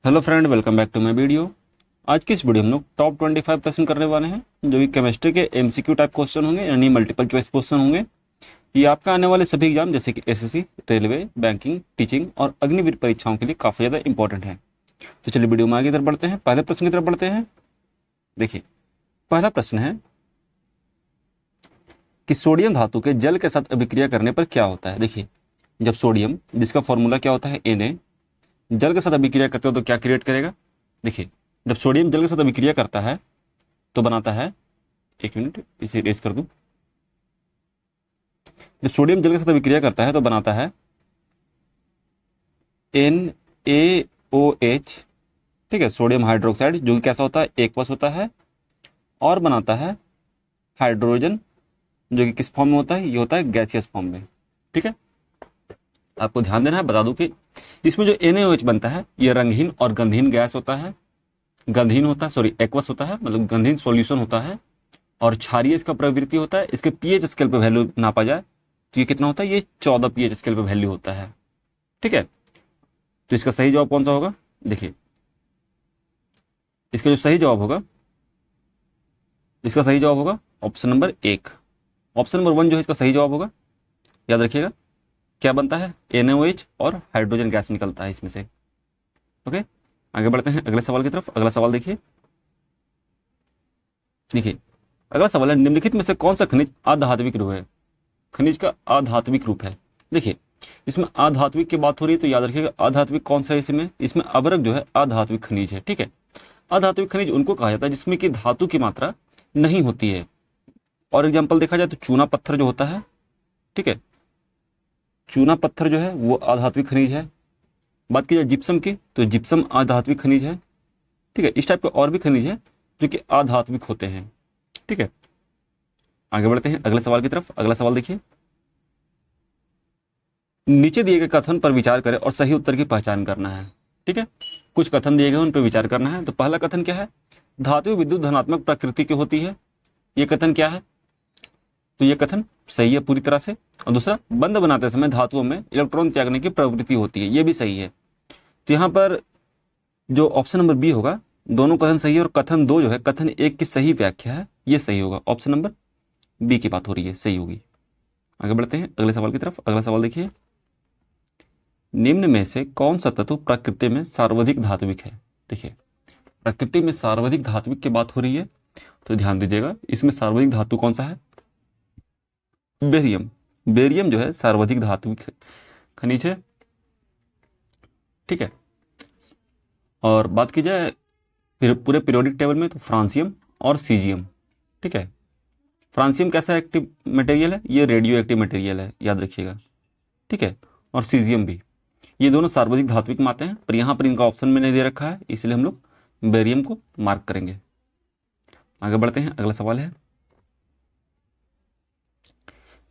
Hello friend, welcome back to my video. आज की इस वीडियो में हम लोग टॉप 25 प्रश्न करने वाले हैं, जो कि केमिस्ट्री के एमसीक्यू टाइप क्वेश्चन होंगे, यानी मल्टीपल चॉइस क्वेश्चन होंगे। ये आपका आने वाले सभी एग्जाम जैसे कि एसएससी, रेलवे, बैंकिंग, टीचिंग और अग्निवीर परीक्षाओं के लिए काफ़ी ज़्यादा इंपॉर्टेंट है। तो चलिए वीडियो में आगे तरफ बढ़ते हैं, पहले प्रश्न की तरफ बढ़ते हैं। देखिए, पहला प्रश्न है कि सोडियम धातु के जल के साथ अभिक्रिया करने पर क्या होता है। देखिए, जब सोडियम, जिसका फॉर्मूला क्या होता है Na, जल के साथ अभिक्रिया करते हो तो क्या क्रिएट करेगा। देखिए, जब सोडियम जल के साथ अभिक्रिया करता है तो बनाता है, एक मिनट इसे इरेज कर दूं। जब सोडियम जल के साथ अभिक्रिया करता है तो बनाता है NaOH, ठीक है, सोडियम हाइड्रोक्साइड, जो कि कैसा होता है, एक्वस होता है, और बनाता है हाइड्रोजन, जो कि किस फॉर्म में होता है, ये होता है गैसियस फॉर्म में। ठीक है, आपको ध्यान देना है। बता दूं कि इसमें जो NaOH बनता है ये रंगहीन और गंधहीन गैस होता है, गंधहीन होता है, सॉरी एक्वस होता है, मतलब गंधहीन सॉल्यूशन होता है, और क्षारीय इसका प्रवृत्ति होता है। इसके पीएच स्केल पे वैल्यू नापा जाए तो ये कितना होता है, ये 14 पीएच स्केल पे वैल्यू होता है। ठीक है, तो इसका सही जवाब कौन सा होगा। देखिए, इसका जो सही जवाब होगा, इसका सही जवाब होगा ऑप्शन नंबर 1। ऑप्शन नंबर 1 जो है इसका सही जवाब होगा। याद रखिएगा, क्या बनता है, NaOH और हाइड्रोजन गैस निकलता है इसमें से। ओके, आगे बढ़ते हैं अगले सवाल की तरफ। अगला सवाल देखिए, अगला सवाल है, निम्नलिखित में से कौन सा खनिज आधात्विक रूप है। खनिज का आधात्विक रूप है। देखिए, इसमें आधात्विक की बात हो रही है तो याद रखिएगा आधात्विक कौन सा है। इसमें अभ्रक जो है आधात्विक खनिज है। ठीक है, आधात्विक खनिज उनको कहा जाता है जिसमें कि धातु की मात्रा नहीं होती है। और एग्जाम्पल देखा जाए तो चूना पत्थर जो होता है, ठीक है, चूना पत्थर जो है वो आधात्विक खनिज है। बात की जाए जिप्सम की तो जिप्सम आधात्विक खनिज है। ठीक है, इस टाइप के और भी खनिज है जो कि आधात्विक होते हैं। ठीक है, आगे बढ़ते हैं अगले सवाल की तरफ। अगला सवाल देखिए, नीचे दिए गए कथन पर विचार करें और सही उत्तर की पहचान करना है। ठीक है, कुछ कथन दिए गए उन पर विचार करना है। तो पहला कथन क्या है, धातु विद्युत धनात्मक प्रकृति की होती है। ये कथन क्या है, तो ये कथन सही है पूरी तरह से। और दूसरा, बंध बनाते समय धातुओं में इलेक्ट्रॉन त्यागने की प्रवृत्ति होती है, ये भी सही है। तो यहाँ पर जो ऑप्शन नंबर बी होगा, दोनों कथन सही है, और कथन 2 जो है, कथन 1 की सही व्याख्या है, ये सही होगा। ऑप्शन नंबर बी की बात हो रही है, सही होगी। आगे बढ़ते हैं अगले सवाल की तरफ। अगला सवाल देखिए, निम्न में से कौन सा तत्व प्रकृति में सर्वाधिक धात्विक है। देखिए, प्रकृति में सर्वाधिक धात्विक की बात हो रही है तो ध्यान दीजिएगा, इसमें सर्वाधिक धातु कौन सा है, बेरियम। बेरियम जो है सर्वाधिक धात्विक खनिज है। ठीक है, और बात की जाए फिर पूरे पीरियोडिक टेबल में तो फ्रांसियम और सीजियम। ठीक है, फ्रांसियम कैसा एक्टिव मटेरियल है, ये रेडियो एक्टिव मटेरियल है, याद रखिएगा। ठीक है, और सीजियम भी, ये दोनों सार्वधिक धात्विक माते हैं, पर यहाँ पर इनका ऑप्शन में नहीं दे रखा है, इसलिए हम लोग बेरियम को मार्क करेंगे। आगे बढ़ते हैं अगला सवाल है,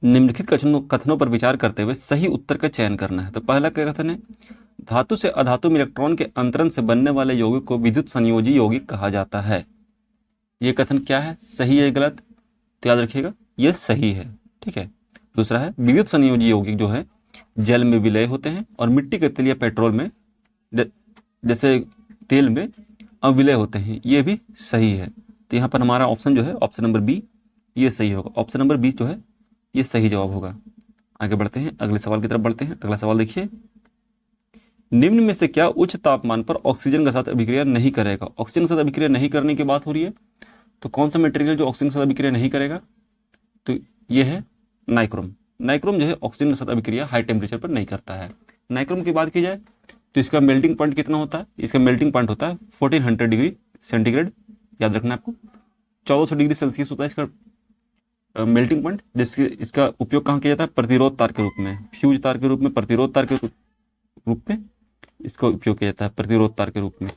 निम्नलिखित कथनों पर विचार करते हुए सही उत्तर का चयन करना है। तो पहला क्या कथन है, धातु से अधातु में इलेक्ट्रॉन के अंतरण से बनने वाले यौगिक को विद्युत संयोजी यौगिक कहा जाता है। यह कथन क्या है, सही है गलत, तो याद रखिएगा यह सही है। ठीक है, दूसरा है, विद्युत संयोजी यौगिक जो है जल में विलय होते हैं और मिट्टी के तेल या पेट्रोल में, जैसे तेल में अविलय होते हैं, ये भी सही है। तो यहाँ पर हमारा ऑप्शन जो है, ऑप्शन नंबर बी, ये सही होगा। ऑप्शन नंबर बी जो है ये सही जवाब होगा। आगे बढ़ते हैं अगले सवाल की तरफ बढ़ते हैं। अगला सवाल देखिए, निम्न में से क्या उच्च तापमान पर ऑक्सीजन के साथ अभिक्रिया नहीं करेगा। ऑक्सीजन के साथ अभिक्रिया नहीं करने की बात हो रही है, तो कौन सा मटेरियल जो ऑक्सीजन के साथ अभिक्रिया नहीं करेगा, तो ये है नाइक्रोम। नाइक्रोम जो है ऑक्सीजन के साथ अभिक्रिया हाई टेम्परेचर पर नहीं करता है। नाइक्रोम की बात की जाए तो इसका मेल्टिंग पॉइंट कितना होता है, इसका मेल्टिंग पॉइंट होता है 1400 डिग्री सेंटीग्रेड, याद रखना है आपको। 1400 डिग्री सेल्सियस होता है इसका मेल्टिंग पॉइंट, जिसके इसका उपयोग कहाँ किया जाता है, प्रतिरोध तार के रूप में, फ्यूज तार के रूप में, प्रतिरोध तार के रूप में इसका उपयोग किया जाता है, प्रतिरोध तार के रूप में।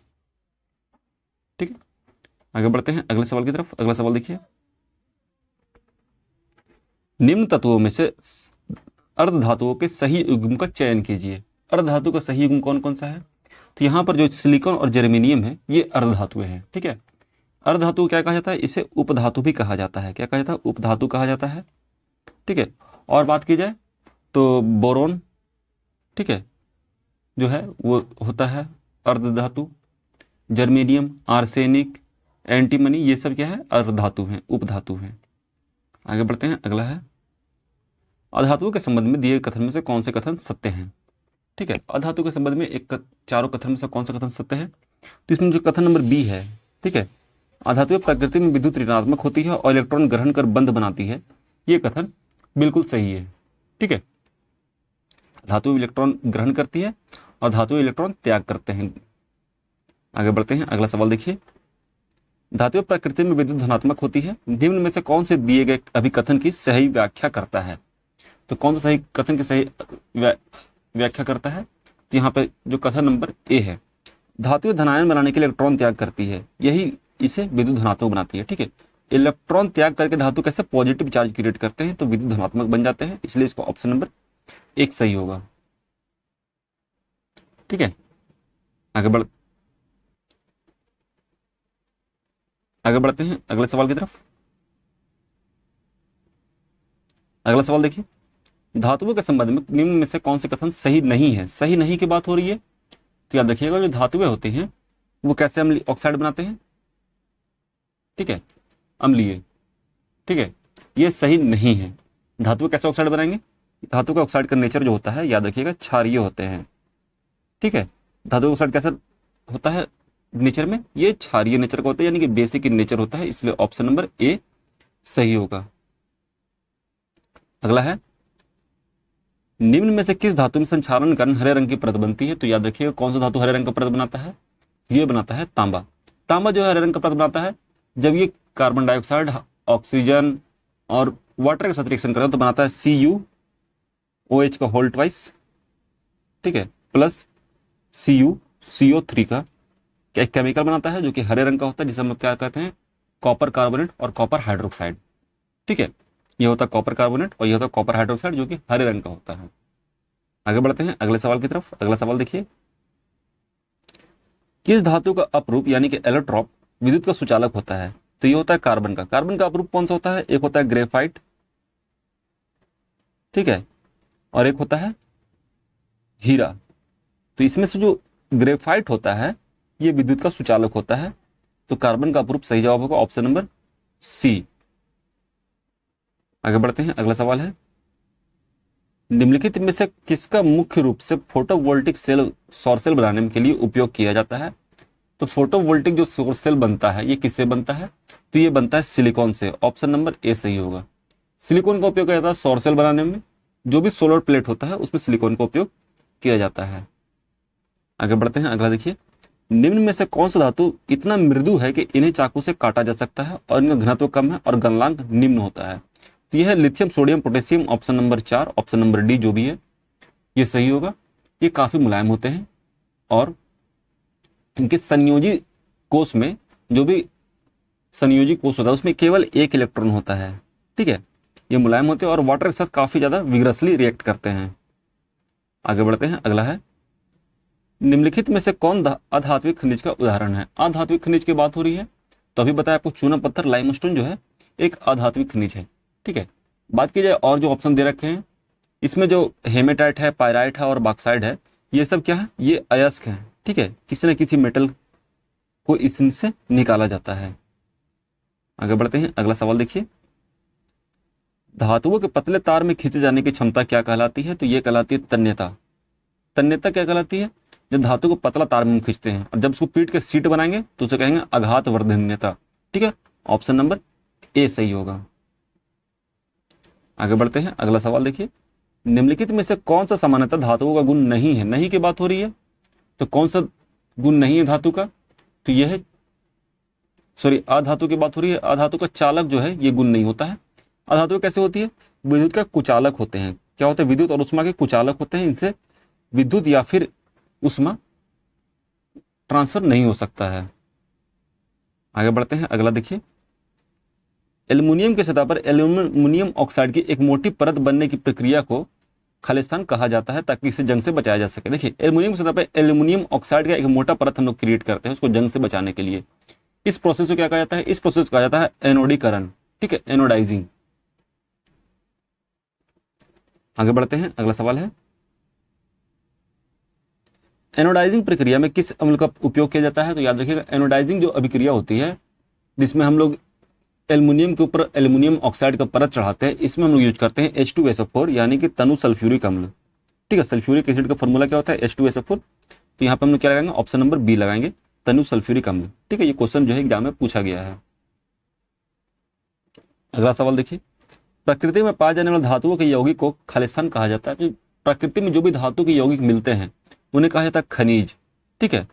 ठीक है, आगे बढ़ते हैं अगले सवाल की तरफ। अगला सवाल देखिए, निम्न तत्वों में से अर्ध धातुओं के सही युग्म का चयन कीजिए। अर्ध धातु का सही युग्म कौन कौन सा है, तो यहाँ पर जो सिलिकॉन और जर्मेनियम है ये अर्ध धातुएं हैं। ठीक है, अर्ध धातु क्या कहा जाता है, इसे उपधातु भी कहा जाता है। क्या कहा जाता है, उपधातु कहा जाता है। ठीक है, और बात की जाए तो बोरोन, ठीक है, जो है वो होता है अर्ध धातु। जर्मेनियम, आर्सेनिक, एंटीमनी, ये सब क्या है? अर्धधातु हैं, उपधातु हैं। आगे बढ़ते हैं, अगला है अधातुओं के संबंध में दिए कथन में से कौन से कथन सत्य हैं? ठीक है, अधातु के संबंध में चारों कथन में से कौन सा कथन सत्य है? तो इसमें जो कथन नंबर बी है, ठीक है, अधातुएं प्रकृति में विद्युत ऋणात्मक होती है और इलेक्ट्रॉन ग्रहण कर बंध बनाती है, ये कथन बिल्कुल सही है। ठीक है, धातु इलेक्ट्रॉन ग्रहण करती है और धातु इलेक्ट्रॉन त्याग करते हैं। आगे बढ़ते हैं, अगला सवाल देखिए, धातु प्रकृति में विद्युत धनात्मक होती है, निम्न में से कौन से दिए गए अभिकथन की सही व्याख्या करता है? तो कौन सा सही कथन की सही व्याख्या करता है? तो यहाँ पे जो कथन नंबर ए है, धातु धनायन बनाने के लिए इलेक्ट्रॉन त्याग करती है, यही इसे विद्युत धनात्मक बनाती है। ठीक है, इलेक्ट्रॉन त्याग करके धातु कैसे पॉजिटिव चार्ज क्रिएट करते हैं, तो विद्युत धनात्मक बन जाते हैं, इसलिए इसको ऑप्शन नंबर एक सही होगा। ठीक है, आगे बढ़ते हैं अगले सवाल की तरफ। अगला सवाल देखिए, धातुओं के संबंध में निम्न में से कौन से कथन सही नहीं है? सही नहीं की बात हो रही है, तो याद रखिएगा जो धातुएं होती हैं वो कैसे अम्लीय ऑक्साइड बनाते हैं? ठीक है, अम्लीय। ठीक है, ये सही नहीं है। धातुएं कैसे ऑक्साइड बनाएंगे? धातु का ऑक्साइड का नेचर जो होता है, याद रखिएगा, क्षारीय होते हैं। ठीक है, धातु ऑक्साइड कैसा होता है नेचर में? ये क्षारीय नेचर का होता है, यानी कि बेसिक इन नेचर होता है, इसलिए ऑप्शन नंबर ए सही होगा। अगला है, निम्न में से किस धातु में संक्षारण कारण हरे रंग की परत बनती है? तो याद रखिएगा कौन सा धातु हरे रंग का परत बनाता है? ये बनाता है तांबा। तांबा जो है हरे रंग का परत बनाता है जब ये कार्बन डाइऑक्साइड, ऑक्सीजन और वाटर के साथ रिएक्शन करता है, तो बनाता है CuOH का होल ट्वाइस, ठीक है, प्लस CuCO3 का एक केमिकल बनाता है जो कि हरे रंग का होता है, जिसे हम क्या कहते हैं? कॉपर कार्बोनेट और कॉपर हाइड्रोक्साइड। ठीक है, ये होता है कॉपर कार्बोनेट और ये होता है कॉपर हाइड्रोक्साइड, जो कि हरे रंग का होता है। आगे बढ़ते हैं अगले सवाल की तरफ। अगला सवाल देखिए, किस धातु का अपरूप यानी कि एलोट्रॉप विद्युत का सुचालक होता है? तो ये होता है कार्बन का। कार्बन का अपरूप कौन सा होता है? एक होता है ग्रेफाइट, ठीक है, और एक होता है हीरा। तो इसमें से जो ग्रेफाइट होता है ये विद्युत का सुचालक होता है, तो कार्बन का अपरूप सही जवाब होगा ऑप्शन नंबर सी। आगे बढ़ते हैं, अगला सवाल है, निम्नलिखित में से किसका मुख्य रूप से फोटोवोल्टिक सेल सौर सेल बनाने के लिए उपयोग किया जाता है? तो फोटोवोल्टिक जो सौर सेल बनता है ये किससे बनता है? तो ये बनता है सिलिकॉन से, ऑप्शन नंबर ए सही होगा। सिलिकॉन का उपयोग किया जाता है सौर सेल बनाने में, जो भी सोलर प्लेट होता है उसमें सिलिकॉन का उपयोग किया जाता है। आगे बढ़ते हैं, अगला देखिए, निम्न में से कौन सा धातु इतना मृदु है कि इन्हें चाकू से काटा जा सकता है और इनका घनत्व कम है और गलनांक निम्न होता है? तो यह है lithium, sodium, potassium, option number 4, option number D जो भी है ये सही होगा। ये काफी मुलायम होते हैं और इनके संयोजी कोष में, जो भी संयोजी कोष होता है उसमें केवल एक इलेक्ट्रॉन होता है। ठीक है, ये मुलायम होते हैं और वाटर के साथ काफी ज्यादा विग्रसली रिएक्ट करते हैं। आगे बढ़ते हैं, अगला है, निम्नलिखित में से कौन अधात्विक खनिज का उदाहरण है? अधात्विक खनिज की बात हो रही है, तो अभी बताया आपको चूना पत्थर, लाइमस्टोन जो है एक अधात्विक खनिज है। ठीक है, बात की जाए और जो ऑप्शन दे रखे हैं, इसमें जो हेमेटाइट है, पायराइट है और बॉक्साइड है, ये सब क्या है? ये अयस्क है। ठीक है, किसी न किसी मेटल को इससे निकाला जाता है। आगे बढ़ते हैं, अगला सवाल देखिए, धातुओं के पतले तार में खींचे जाने की क्षमता क्या कहलाती है? तो ये कहलाती है तन्यता। तन्यता क्या कहलाती है? जब धातु को पतला तार में खींचते हैं और जब उसको पीट के सीट बनाएंगे तो उसे कहेंगे आघात वर्धन्यता। ठीक है, ऑप्शन नंबर ए सही होगा। आगे बढ़ते हैं, अगला सवाल देखिए, निम्नलिखित में से कौन सा सामान्यतः धातुओं का गुण नहीं है? नहीं की बात हो रही है, तो कौन सा गुण नहीं है धातु का? तो यह है, सॉरी, अधातु की बात हो रही है। अधातु का चालक जो है ये गुण नहीं होता है। अधातु कैसे होती है? विद्युत का कुचालक होते हैं। क्या होते हैं? विद्युत और उष्मा के कुचालक होते हैं, इनसे विद्युत या फिर उष्मा ट्रांसफर नहीं हो सकता है। आगे बढ़ते हैं, अगला देखिए, एल्युमिनियम की सतह पर एल्युमिनियम ऑक्साइड की एक मोटी परत बनने की प्रक्रिया को खालिस्तान कहा जाता है ताकि इसे जंग से बचाया जा सके। देखिए, एल्युमिनियम की सतह पर एल्युमिनियम ऑक्साइड का एक मोटा परत हम लोग क्रिएट करते हैं उसको जंग से बचाने के लिए। इस प्रोसेस को क्या कहा जाता है? इस प्रोसेस को कहा जाता है एनोडीकरण। ठीक है, एनोडाइजिंग। आगे बढ़ते हैं, अगला सवाल है, एनोडाइजिंग प्रक्रिया में किस अम्ल का उपयोग किया जाता है? तो याद रखिएगा, एनोडाइजिंग जो अभिक्रिया होती है जिसमें हम लोग एल्युमिनियम के ऊपर एल्युमिनियम ऑक्साइड का परत चढ़ाते हैं, इसमें हम लोग यूज करते हैं H2SO4 यानी कि तनु सल्फ्यूरिक अम्ल। ठीक है, सल्फ्यूरिक एसिड का फॉर्मूला क्या होता है? H2SO4। तो यहाँ पे हम लोग क्या लगाएंगे? ऑप्शन नंबर बी लगाएंगे, तनु सल्फ्यूरिक अम्ल। ठीक है, ये क्वेश्चन जो है एग्जाम में पूछा गया है। अगला सवाल देखिए, प्रकृति में पाए जाने वाले धातुओं के यौगिक को खालिस्तान कहा जाता है। तो प्रकृति में जो भी धातु के यौगिक मिलते हैं उन्हें कहा जाता है खनिज। ठीक है,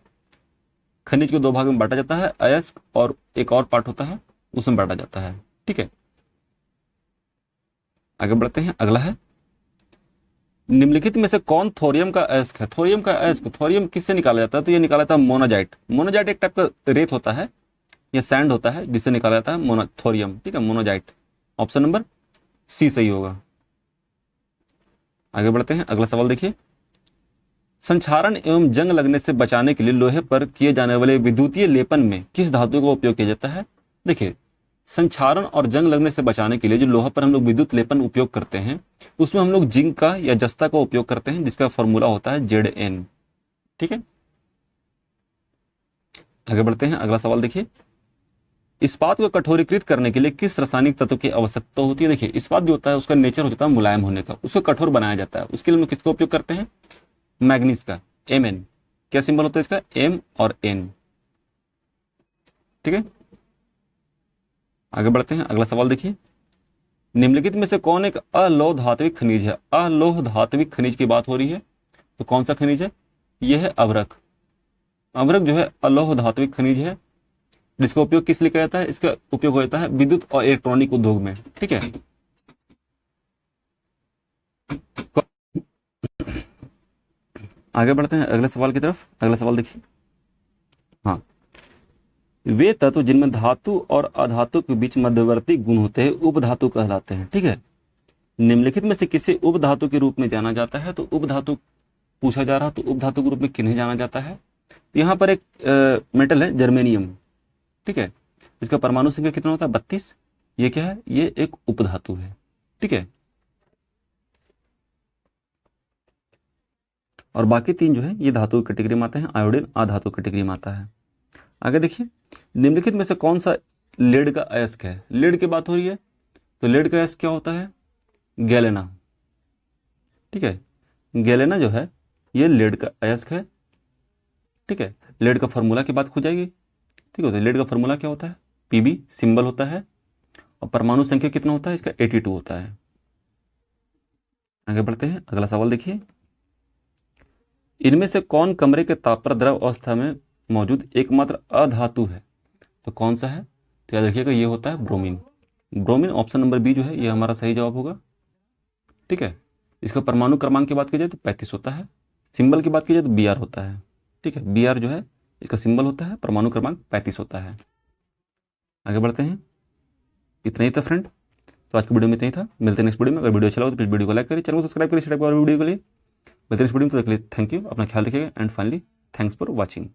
खनिज को दो भाग में बांटा जाता है, अयस्क और एक और पार्ट होता है उसमें बांटा जाता है। ठीक है, आगे बढ़ते हैं। अगला है, निम्नलिखित में से कौन थोरियम का अयस्क है? थोरियम का अयस्क, थोरियम किससे निकाला जाता है? तो ये निकाला जाता है मोनाजाइट। मोनाजाइट एक टाइप का रेत होता है या सैंड होता है जिससे निकाला जाता है थोरियम। ठीक है, मोनाजाइट। ऑप्शन नंबर सी सही होगा। आगे बढ़ते हैं। अगला सवाल देखिए, संक्षारण एवं जंग लगने से बचाने के लिए लोहे पर किए जाने वाले विद्युतीय लेपन में किस धातु का उपयोग किया जाता है? देखिए, संक्षारण और जंग लगने से बचाने के लिए जो लोहा पर हम लोग विद्युत लेपन उपयोग करते हैं उसमें हम लोग जिंक का या जस्ता का उपयोग करते हैं जिसका फॉर्मूला होता है Zn। ठीक है, आगे बढ़ते हैं। अगला सवाल देखिए, इस्पात को कठोरीकृत करने के लिए किस रासायनिक तत्व की आवश्यकता होती है? देखिए, इस्पात जो होता है उसका नेचर हो जाता है मुलायम होने का, उसको कठोर बनाया जाता है। उसके लिए हम लोग किसका उपयोग करते हैं? मैग्नीज का, Mn। क्या सिंबल होता है इसका? M और N। ठीक है, आगे बढ़ते हैं। अगला सवाल देखिए, निम्नलिखित में से कौन एक अलोह धात्विक खनिज है? अलोह धात्विक खनिज की बात हो रही है, तो कौन सा खनिज है? यह है अभ्रक। अभ्रक जो है अलोह धात्विक खनिज है जिसका उपयोग किस लिए किया जाता है? इसका उपयोग होता है विद्युत और इलेक्ट्रॉनिक उद्योग में। ठीक है, आगे बढ़ते हैं अगले सवाल की तरफ। अगला सवाल देखिए, हाँ, वे तत्व जिनमें धातु और अधातु के बीच मध्यवर्ती गुण होते हैं उपधातु कहलाते हैं। ठीक है, निम्नलिखित में से किसे उपधातु के रूप में जाना जाता है? तो उपधातु पूछा जा रहा, तो उपधातु के रूप में किन्हें जाना जाता है? तो यहाँ पर एक मेटल है जर्मेनियम। ठीक है, इसका परमाणु संख्या कितना होता है? 32। ये क्या है? ये एक उपधातु है। ठीक है, और बाकी तीन जो है ये धातु की कैटेगरी में आते हैं, आयोडीन अधातु कैटेगरी में आता है। आगे देखिए, निम्नलिखित में से कौन सा लेड का अयस्क है? लेड की बात हो रही है, तो लेड का अयस्क क्या होता है? गैलेना। ठीक है, गैलेना जो है ये लेड का अयस्क है। ठीक है, लेड का फॉर्मूला की बात हो जाएगी। ठीक है, तो लेड का फॉर्मूला क्या होता है? Pb सिंबल होता है, और परमाणु संख्या कितना होता है इसका? 82 होता है। आगे बढ़ते हैं। अगला सवाल देखिए, इनमें से कौन कमरे के ताप पर द्रव अवस्था में मौजूद एकमात्र अधातु है? तो कौन सा है? तो याद रखिएगा ये होता है bromine. Bromine, option number B जो है ये हमारा सही जवाब होगा। ठीक है, इसका परमाणु क्रमांक की बात की जाए तो 35 होता है, सिंबल की बात की जाए तो Br होता है। ठीक है, Br जो है इसका सिंबल होता है, परमाणु क्रमांक 35 होता है। आगे बढ़ते हैं। इतना ही था फ्रेंड, तो आज की वीडियो में इतना ही था। मिलते हैं नेक्स्ट वीडियो में। अगर वीडियो अच्छा लगा तो प्लीज वीडियो को लाइक करिए, चैनल को सब्सक्राइब करिए इस टाइप की और वीडियो के लिए। मिलते हैं नेक्स्ट वीडियो में, तो देखिए थैंक यू, अपना ख्याल रखिएगा and finally thanks for watching.